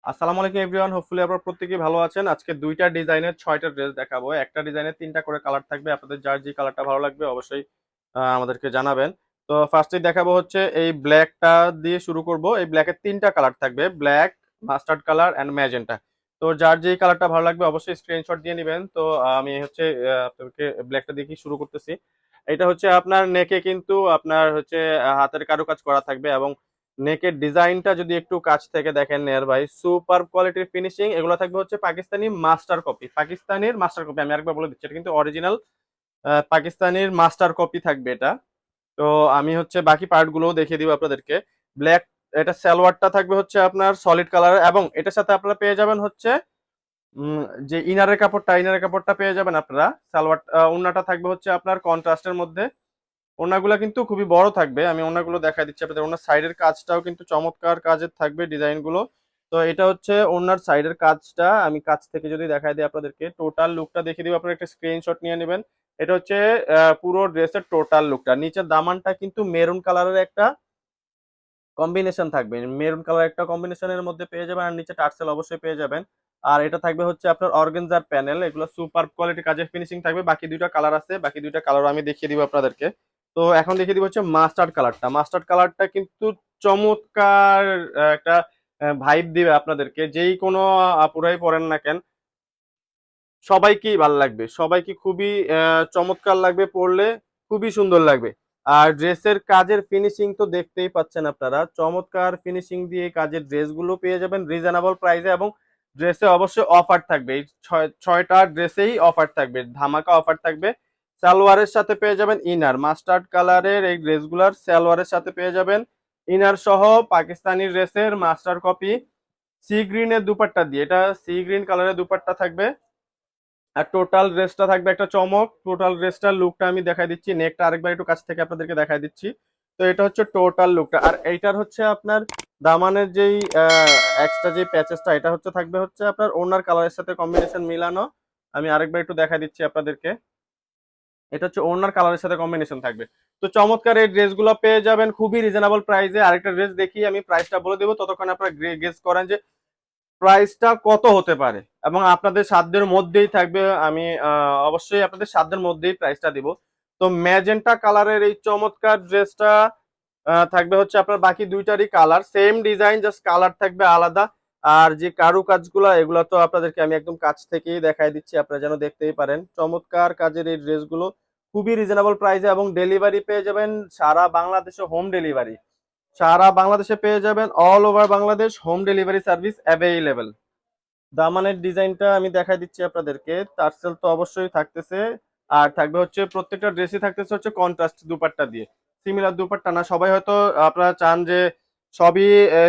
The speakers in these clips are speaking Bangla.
আসসালামু আলাইকুম এভরিওয়ান, হোপফুলি আপনারা প্রত্যেকেই ভালো আছেন। আজকে দুইটা ডিজাইনের 6টা ড্রেস দেখাবো। একটা ডিজাইনের 3টা করে কালার থাকবে। আপনাদের যার যে কালারটা ভালো লাগবে অবশ্যই আমাদেরকে জানাবেন। তো ফার্স্টেই দেখাবো হচ্ছে এই ব্ল্যাকটা দিয়ে শুরু করব। এই ব্ল্যাকের 3টা কালার থাকবে, black, mustard colour and magenta. তো যার যেই কালারটা ভালো লাগবে অবশ্যই স্ক্রিনশট দিয়ে নেবেন। তো আমি হচ্ছে আপনাদেরকে ব্ল্যাকটা দিয়ে কি শুরু করতেছি। এটা হচ্ছে আপনার নেকে কিন্তু আপনার হচ্ছে হাতের কারুকাজ করা থাকবে, এবং নেকের ডিজাইনটা যদি একটু কাছ থেকে দেখেন নিয়ার বাই, সুপার কোয়ালিটির ফিনিশিং। এগুলো থাকবে হচ্ছে পাকিস্তানি মাস্টার কপি, পাকিস্তানের মাস্টার কপি। আমি আরেকবার বলে দিচ্ছি, এটা কিন্তু অরিজিনাল পাকিস্তানের মাস্টার কপি থাকবে এটা। তো আমি হচ্ছে বাকি পার্ট গুলোও দেখিয়ে দিব আপনাদেরকে। ব্ল্যাক, এটা সালোয়ারটা থাকবে হচ্ছে আপনার সলিড কালার, এবং এটার সাথে আপনারা পেয়ে যাবেন হচ্ছে উম, যে ইনারের কাপড়টা পেয়ে যাবেন আপনারা। সালোয়ার ওড়নাটা থাকবে হচ্ছে আপনার কন্ট্রাস্টের মধ্যে। ওড়নাগুলো কিন্তু খুবই বড় থাকবে, আমি ওড়নাগুলো দেখাই দিচ্ছি আপনাদের। ওড়নার সাইডের কাজটাও কিন্তু চমৎকার কাজের থাকবে ডিজাইনগুলো। তো এটা হচ্ছে ওড়নার সাইডের কাজটা, আমি কাছ থেকে যদি দেখাই দিই আপনাদেরকে, টোটাল লুকটা দেখিয়ে দিব। আপনারা একটা স্ক্রিনশট নিয়ে নেবেন। এটা হচ্ছে পুরো ড্রেসের টোটাল লুকটা। নিচের দামানটা কিন্তু মেরুন কালারের একটা কম্বিনেশন থাকবে, মেরুন কালার একটা কম্বিনেশনের মধ্যে পেয়ে যাবেন, আর নিচে টার্সেল অবশ্যই পেয়ে যাবেন। আর এটা থাকবে হচ্ছে আপনার অর্গানজার প্যানেল। এগুলো সুপার কোয়ালিটি কাজের ফিনিশিং থাকবে। বাকি দুইটা কালার আছে, বাকি দুইটা কালার আমি দেখিয়ে দিব আপনাদেরকে। তো এখন দেখিয়ে দিব হচ্ছে মাস্টার্ড কালারটা। মাস্টার্ড কালারটা কিন্তু চমৎকার একটা ভাইব দিবে আপনাদেরকে। যেই কোনো আপুরাই পরেন না কেন, সবাইকেই ভালো লাগবে, সবাইকে খুবই চমৎকার লাগবে পরলে, খুবই সুন্দর লাগবে। আর ড্রেসের কাজের ফিনিশিং তো দেখতেই পাচ্ছেন আপনারা, চমৎকার ফিনিশিং দিয়ে কাজের ড্রেসগুলো পেয়ে যাবেন রিজনেবল প্রাইসে। এবং ড্রেসে অবশ্যই অফার থাকবে, এই ছয়টা ড্রেসেই অফার থাকবে, ধামাকা অফার থাকবে। সালোয়ারের সাথে পেয়ে যাবেন ইনার, মাস্টার্ড কালারের এই ড্রেসগুলার সালোয়ারের সাথে পেয়ে যাবেন ইনার সহ পাকিস্তানি ড্রেসের মাস্টার কপি সি গ্রিনের দুপাট্টা দিয়ে। এটা সি গ্রিন কালারের দুপাট্টা থাকবে। আর টোটাল ড্রেসটা থাকবে একটা চমক। টোটাল ড্রেসটার লুকটা আমি দেখাই দিচ্ছি, নেকটা আরেকবার একটু কাছ থেকে আপনাদেরকে দেখাই দিচ্ছি। তো এটা হচ্ছে টোটাল লুকটা। আর এইটার হচ্ছে আপনার দামানের যেই এক্সট্রা যে প্যাচেসটা, এটা হচ্ছে থাকবে হচ্ছে আপনার ওনার কালারের সাথে কম্বিনেশন মিলানো। আমি আরেকবার একটু দেখাই দিচ্ছি আপনাদেরকে। এটা হচ্ছে ওনার কালারের সাথে কম্বিনেশন থাকবে। তো চমৎকার এই ড্রেসগুলো পেয়ে যাবেন খুবই রিজনেবল প্রাইসে। আরেকটা ড্রেস দেখি, আমি প্রাইসটা বলে দেবো, ততক্ষণ আপনারা গেস করেন যে প্রাইসটা কত হতে পারে, এবং আপনাদের সাধ্যের মধ্যেই থাকবে। আমি অবশ্যই আপনাদের সাধ্যের মধ্যেই প্রাইসটা দিব। তো ম্যাজেন্টা কালারের এই চমৎকার ড্রেসটা থাকবে হচ্ছে আপনার বাকি দুইটারই colour same design, just colour থাকবে আলাদা। আর যে কারু কাজগুলো, এগুলো তো আপনাদেরকে আমি একদম কাছ থেকেই দেখাই দিচ্ছি, আপনারা যেন দেখতেই পারেন। চমৎকার কাজের এই ড্রেসগুলো খুবই রিজনেবল প্রাইসে, এবং ডেলিভারি পেয়ে যাবেন সারা বাংলাদেশে, হোম ডেলিভারি সারা বাংলাদেশে পেয়ে যাবেন। All over Bangladesh home delivery service available. দামানের ডিজাইনটা আমি দেখাই দিচ্ছি আপনাদেরকে। টার্সেল তো অবশ্যই থাকতেছে, আর থাকবে হচ্ছে প্রত্যেকটা ড্রেসই থাকতেছে হচ্ছে কন্ট্রাস্ট দুপাট্টা দিয়ে। সিমিলার দুপাট্টা না, সবাই হয়তো আপনারা চান যে সবই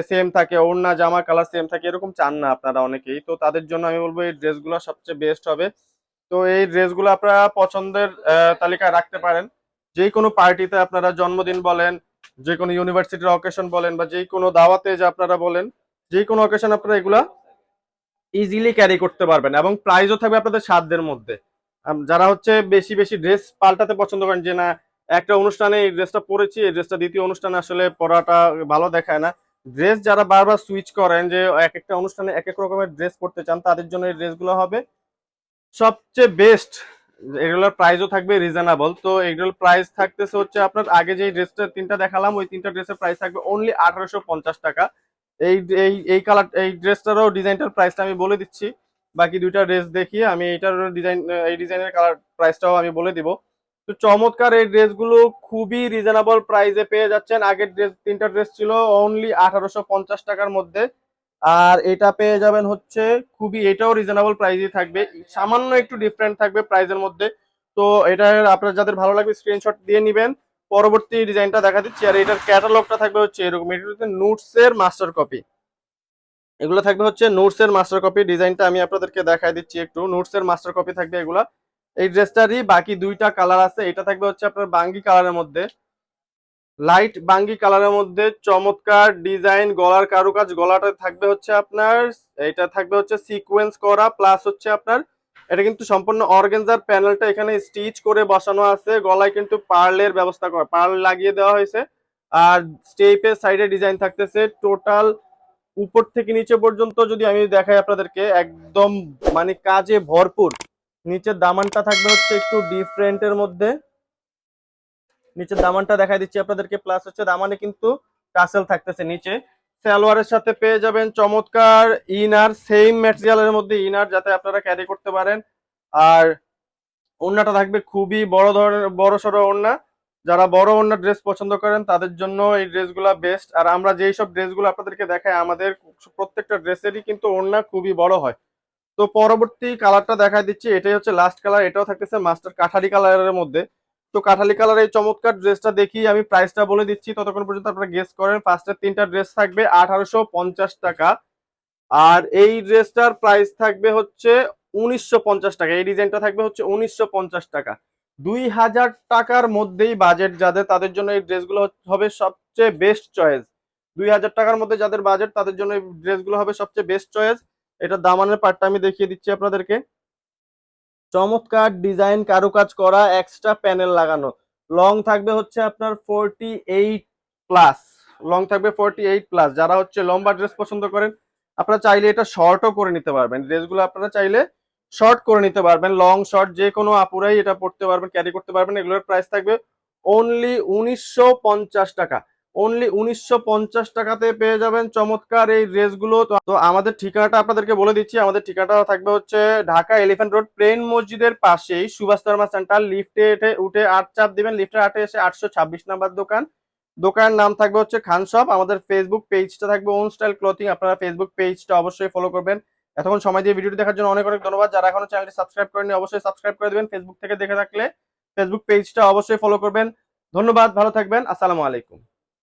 সেম থাকে, ওড়না জামা কালার সেম থাকে, এরকম চান না আপনারা অনেকেই। তো তাদের জন্য আমি বলবো এই ড্রেসগুলো সবচেয়ে বেস্ট হবে। তো এই ড্রেসগুলো আপনারা পছন্দের তালিকায় রাখতে পারেন। যে কোনো পার্টিতে আপনারা, জন্মদিন বলেন, যে কোনো ইউনিভার্সিটির অকেশন বলেন, বা যে কোনো দাওয়াতে যে আপনারা বলেন, যে কোনো অকেশন আপনারা এগুলা ইজিলি ক্যারি করতে পারবেন, এবং প্রাইসও থাকবে আপনাদের সাধ্যের মধ্যে। যারা হচ্ছে বেশি বেশি ড্রেস পাল্টাতে পছন্দ করেন, যে না একটা অনুষ্ঠানে এই ড্রেসটা পরেছি, এই ড্রেসটা দ্বিতীয় অনুষ্ঠানে আসলে পরাটা ভালো দেখায় না, ড্রেস যারা বারবার সুইচ করেন, যে এক একটা অনুষ্ঠানে এক এক রকমের ড্রেস পরতে চান, তাদের জন্য এই ড্রেসগুলো হবে সবচেয়ে বেস্ট। এগুলোর প্রাইসও থাকবে রিজনেবল। তো এগুলোর প্রাইস থাকতেছে হচ্ছে আপনার, আগে যে ড্রেসটা তিনটা দেখালাম, ওই তিনটা ড্রেসের প্রাইস থাকবে অনলি 1850 টাকা। এই এই এই কালার, এই ড্রেসটারও ডিজাইনটার প্রাইসটা আমি বলে দিচ্ছি। বাকি দুইটা ড্রেস দেখিয়ে আমি এইটার ডিজাইন, এই ডিজাইনের কালার প্রাইসটাও আমি বলে দিব। তো চমৎকার এই ড্রেসগুলো খুবই রিজনেবল প্রাইসে পেয়ে যাচ্ছেন। আগের ড্রেস, তিনটা ড্রেস ছিল অনলি 1850 টাকার মধ্যে, আর এটা পেয়ে যাবেন হচ্ছে খুবই, এটাও রিজনেবল প্রাইসই থাকবে, সামান্য একটু ডিফারেন্ট থাকবে প্রাইসের মধ্যে। তো এটা আপনার যাদের ভালো লাগবে স্ক্রিনশট দিয়ে নিবেন। পরবর্তী ডিজাইনটা দেখা দিচ্ছি। আর এটার ক্যাটালগটা থাকবে হচ্ছে এরকম, এটা হচ্ছে নুটস এর মাস্টার কপি। এগুলো থাকবে হচ্ছে নোটস এর মাস্টার কপি। ডিজাইনটা আমি আপনাদেরকে দেখাই দিচ্ছি একটু, নোটস এর মাস্টার কপি থাকবে এগুলা। এই ড্রেসটারই বাকি দুইটা কালার আছে। এটা থাকবে হচ্ছে আপনার বাঙ্গি কালারের মধ্যে, লাইট বাঙ্গি কালারের মধ্যে চমৎকার ডিজাইন, গলার কারুকাজ। গলাটা থাকবে হচ্ছে আপনার, এটা থাকবে হচ্ছে সিকোয়েন্স করা, প্লাস হচ্ছে আপনার এটা কিন্তু সম্পূর্ণ অর্গানজার প্যানেলটা এখানে স্টিচ করে বসানো আছে। গলায় কিন্তু পার্লের ব্যবস্থা করা, পার্ল লাগিয়ে দেওয়া হয়েছে। আর স্টেপের সাইডে ডিজাইন থাকতেছে। টোটাল উপর থেকে নিচে পর্যন্ত যদি আমি দেখাই আপনাদেরকে, একদম মানে কাজে ভরপুর। নিচের দামানটা থাকবে হচ্ছে একটু ডিফারেন্টের মধ্যে, নিচের দামানটা দেখাই দিচ্ছি আপনাদেরকে, প্লাস হচ্ছে দামানে কিন্তু টাসেল থাকতেছে নিচে। সালোয়ারের সাথে পেয়ে যাবেন চমৎকার ইনার, সেম ম্যাটেরিয়ালের মধ্যে ইনার, যাতে আপনারা ক্যারি করতে পারেন। আর ওড়নাটা থাকবে খুবই বড় ধরনের, বড় সড়ো ওড়না। যারা বড় ওড়না ড্রেস পছন্দ করেন তাদের জন্য এই ড্রেসগুলো বেস্ট। আর আমরা যেই সব ড্রেসগুলো আপনাদেরকে দেখাই, আমাদের প্রত্যেকটা ড্রেসেরই কিন্তু ওড়না খুবই বড় হয়। তো পরবর্তী কালারটা দেখা দিচ্ছি, এটাই হচ্ছে লাস্ট কালার, এটাও থাকতেছে মাস্টার কাঠালি কালারের মধ্যে। তো কাঠালি কালারের এই চমৎকার ড্রেসটা দেখি আমি প্রাইসটা বলে দিচ্ছি, ততক্ষণ পর্যন্ত আপনারা গেস করেন। ফার্স্টের তিনটা ড্রেস থাকবে 1850 টাকা, আর এই ড্রেসটার প্রাইস থাকবে হচ্ছে 1950 টাকা। এই ডিজাইনটা থাকবে হচ্ছে 1950 টাকা। 2000 টাকার মধ্যেই বাজেট যাদের, তাদের জন্য এই ড্রেসগুলো হবে সবচেয়ে বেস্ট চয়েস। 2000 টাকার মধ্যে যাদের বাজেট তাদের জন্য এই ড্রেসগুলো হবে সবচেয়ে বেস্ট চয়েস। এটা দামানের পার্টটা আমি দেখিয়ে দিচ্ছি আপনাদেরকে। চমৎকার ডিজাইন কারুকাজ করা, এক্সট্রা প্যানেল লাগানো। লং থাকবে হচ্ছে আপনার 48+, লং থাকবে 48+। যারা হচ্ছে লম্বা ড্রেস পছন্দ করেন আপনারা চাইলে এটা শর্টও করে নিতে পারবেন, ড্রেসগুলো আপনারা চাইলে শর্ট করে নিতে পারবেন। লং শর্ট যে কোনো আপুরাই এটা পড়তে পারবেন, ক্যারি করতে পারবেন। এগুলোর প্রাইস থাকবে অনলি 1950 টাকা। অনলি 1950 টাকাতে পেয়ে যাবেন চমৎকার এই ড্রেসগুলো। তো আমাদের ঠিকানাটা আপনাদেরকে বলে দিচ্ছি, আমাদের ঠিকানাটা থাকবে হচ্ছে ঢাকা এলিফ্যান্ট রোড, প্লেন মসজিদের পাশেই সুভাষ শর্মা সেন্টার। লিফটে উঠে 8 চাপ দিবেন, লিফটের 8-এ এসে 826 নাম্বার দোকান। দোকানের নাম থাকবে হচ্ছে খান শপ। আমাদের ফেসবুক পেজটা থাকবে ওন স্টাইল ক্লথিং, আপনারা ফেসবুক পেজটা অবশ্যই ফলো করবেন। এতক্ষণ সময় দিয়ে ভিডিওটি দেখার জন্য অনেক অনেক ধন্যবাদ। যারা এখনো চ্যানেলটি সাবস্ক্রাইব করেনি অবশ্যই সাবস্ক্রাইব করে দিবেন। ফেসবুক থেকে দেখে থাকলে ফেসবুক পেজটা অবশ্যই ফলো করবেন। ধন্যবাদ, ভালো থাকবেন, আসসালামু আলাইকুম।